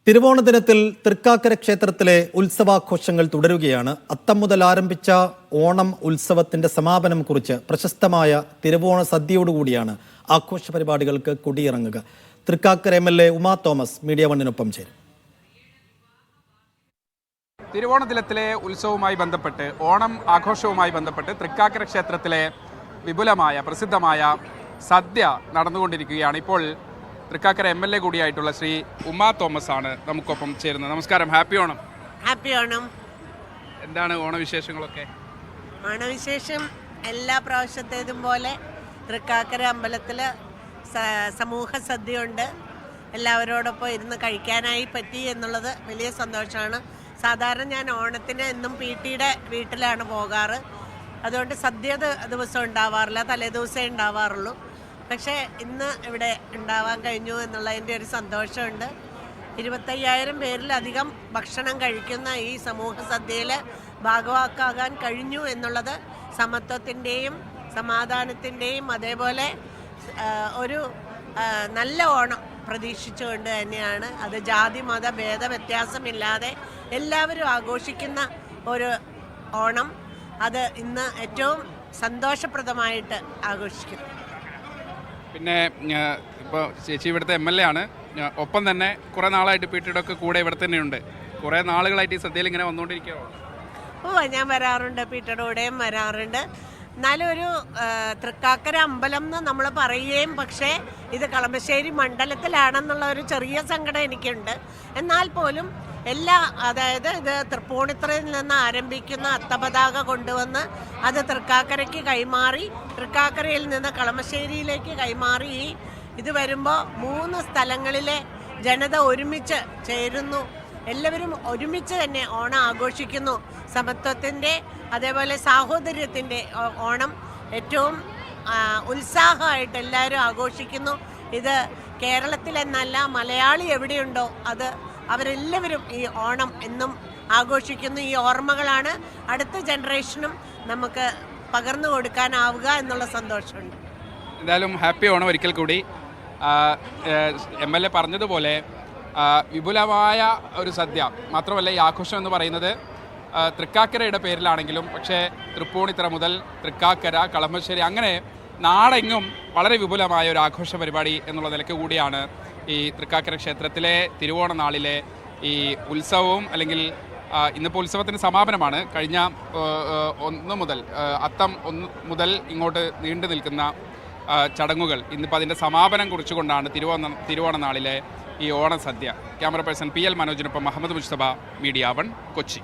തിരുവോണ ദിനത്തിൽ തൃക്കാക്കര ക്ഷേത്രത്തിലെ ഉത്സവാഘോഷങ്ങൾ തുടരുകയാണ്. അത്തം മുതൽ ആരംഭിച്ച ഓണം ഉത്സവത്തിന്റെ സമാപനം കുറിച്ച് പ്രശസ്തമായ തിരുവോണ സദ്യയോടുകൂടിയാണ് ആഘോഷ പരിപാടികൾക്ക് കൊടിയിറങ്ങുക. തൃക്കാക്കര MLA ഉമാ തോമസ് മീഡിയ വണ്ണിനൊപ്പം ചേരും. തിരുവോണ ദിനത്തിലെ ഉത്സവവുമായി ബന്ധപ്പെട്ട് ഓണം ആഘോഷവുമായി ബന്ധപ്പെട്ട് തൃക്കാക്കര ക്ഷേത്രത്തിലെ വിപുലമായ പ്രസിദ്ധമായ സദ്യ നടന്നുകൊണ്ടിരിക്കുകയാണ്. ഇപ്പോൾ തൃക്കാക്കര MLA കൂടിയായിട്ടുള്ള ശ്രീ ഉമാ തോമസ് ആണ് നമുക്കൊപ്പം ചേരുന്നത്. നമസ്കാരം, ഹാപ്പി ഓണം. ഹാപ്പി ഓണം. എന്താണ് ഓണവിശേഷങ്ങളൊക്കെ? ഓണവിശേഷം എല്ലാ പ്രാവശ്യത്തേതും പോലെ തൃക്കാക്കര അമ്പലത്തിൽ സമൂഹ സദ്യയുണ്ട്. എല്ലാവരോടൊപ്പം ഇരുന്ന് കഴിക്കാനായി പറ്റി എന്നുള്ളത് വലിയ സന്തോഷമാണ്. സാധാരണ ഞാൻ ഓണത്തിന് എന്നും PT-യുടെ വീട്ടിലാണ് പോകാറ്. അതുകൊണ്ട് സദ്യ ദിവസം ഉണ്ടാവാറില്ല, തലേദിവസമേ ഉണ്ടാവാറുള്ളൂ. പക്ഷേ ഇന്ന് ഇവിടെ ഉണ്ടാവാൻ കഴിഞ്ഞു എന്നുള്ളതിൻ്റെ ഒരു സന്തോഷമുണ്ട്. 25,000 പേരിലധികം ഭക്ഷണം കഴിക്കുന്ന ഈ സമൂഹ സദ്യയിൽ ഭാഗവാക്കാകാൻ കഴിഞ്ഞു എന്നുള്ളത് സമത്വത്തിൻ്റെയും സമാധാനത്തിൻ്റെയും അതേപോലെ ഒരു നല്ല ഓണം പ്രതീക്ഷിച്ചുകൊണ്ട് തന്നെയാണ്. അത് ജാതി മത ഭേദ വ്യത്യാസമില്ലാതെ എല്ലാവരും ആഘോഷിക്കുന്ന ഒരു ഓണം. അത് ഇന്ന് ഏറ്റവും സന്തോഷപ്രദമായിട്ട് ആഘോഷിക്കുന്നു. പിന്നെ ഇപ്പോൾ ചേച്ചി ഇവിടുത്തെ MLA ആണ്, ഒപ്പം തന്നെ കുറേ നാളായിട്ട് PT-യുടെ ഒക്കെ കൂടെ ഇവിടെ തന്നെയുണ്ട്. കുറേ നാളുകളായിട്ട് ഈ സദ്യയിൽ ഇങ്ങനെ വന്നുകൊണ്ടിരിക്കുകയോ? ഞാൻ വരാറുണ്ട്, PT-യുടെ കൂടെയും വരാറുണ്ട്. എന്നാലും ഒരു തൃക്കാക്കര അമ്പലം എന്ന് നമ്മൾ പറയുകയും പക്ഷേ ഇത് കളമശ്ശേരി മണ്ഡലത്തിലാണെന്നുള്ള ഒരു ചെറിയ സങ്കടം എനിക്കുണ്ട്. എന്നാൽ പോലും അതായത് ഇത് തൃപ്പൂണിത്തുറയിൽ നിന്ന് ആരംഭിക്കുന്ന അത്തപതാക കൊണ്ടുവന്ന് അത് തൃക്കാക്കരയ്ക്ക് കൈമാറി, തൃക്കാക്കരയിൽ നിന്ന് കളമശ്ശേരിയിലേക്ക് കൈമാറി ഇത് വരുമ്പോൾ 3 സ്ഥലങ്ങളിലെ ജനത ഒരുമിച്ച് ചേരുന്നു. എല്ലാവരും ഒരുമിച്ച് തന്നെ ഓണം ആഘോഷിക്കുന്നു. സമത്വത്തിൻ്റെ അതേപോലെ സാഹോദര്യത്തിൻ്റെ ഓണം ഏറ്റവും ഉത്സാഹമായിട്ട് എല്ലാവരും ആഘോഷിക്കുന്നു. ഇത് കേരളത്തിലെന്നല്ല, മലയാളി എവിടെയുണ്ടോ അവരെല്ലാവരും ഈ ഓണം എന്നും ആഘോഷിക്കുന്നു. ഈ ഓർമ്മകളാണ് അടുത്ത ജനറേഷനും നമുക്ക് പകർന്നു കൊടുക്കാനാവുക എന്നുള്ള സന്തോഷമുണ്ട്. എന്തായാലും ഹാപ്പി ഓണം ഒരിക്കൽ കൂടി. MLA പറഞ്ഞതുപോലെ വിപുലമായ ഒരു സദ്യ മാത്രമല്ല, ഈ ആഘോഷം എന്ന് പറയുന്നത് തൃക്കാക്കരയുടെ പേരിലാണെങ്കിലും പക്ഷേ തൃപ്പൂണിത്തുറ മുതൽ തൃക്കാക്കര, കളമശ്ശേരി അങ്ങനെ നാടെങ്ങും വളരെ വിപുലമായ ഒരു ആഘോഷ പരിപാടി എന്നുള്ള നിലയ്ക്ക് കൂടിയാണ് ഈ തൃക്കാക്കര ക്ഷേത്രത്തിലെ തിരുവോണ നാളിലെ ഈ ഉത്സവവും. അല്ലെങ്കിൽ ഇന്നിപ്പോൾ ഉത്സവത്തിന് സമാപനമാണ്. കഴിഞ്ഞ 1 മുതൽ അത്തം 1 മുതൽ ഇങ്ങോട്ട് നീണ്ടു നിൽക്കുന്ന ചടങ്ങുകൾ ഇന്നിപ്പോൾ അതിൻ്റെ സമാപനം കുറിച്ചുകൊണ്ടാണ് തിരുവോണ നാളിലെ ഈ ഓണസദ്യ. ക്യാമറ പേഴ്സൺ PL മനോജിനൊപ്പം മുഹമ്മദ് മുസ്തഫ, മീഡിയ 1, കൊച്ചി.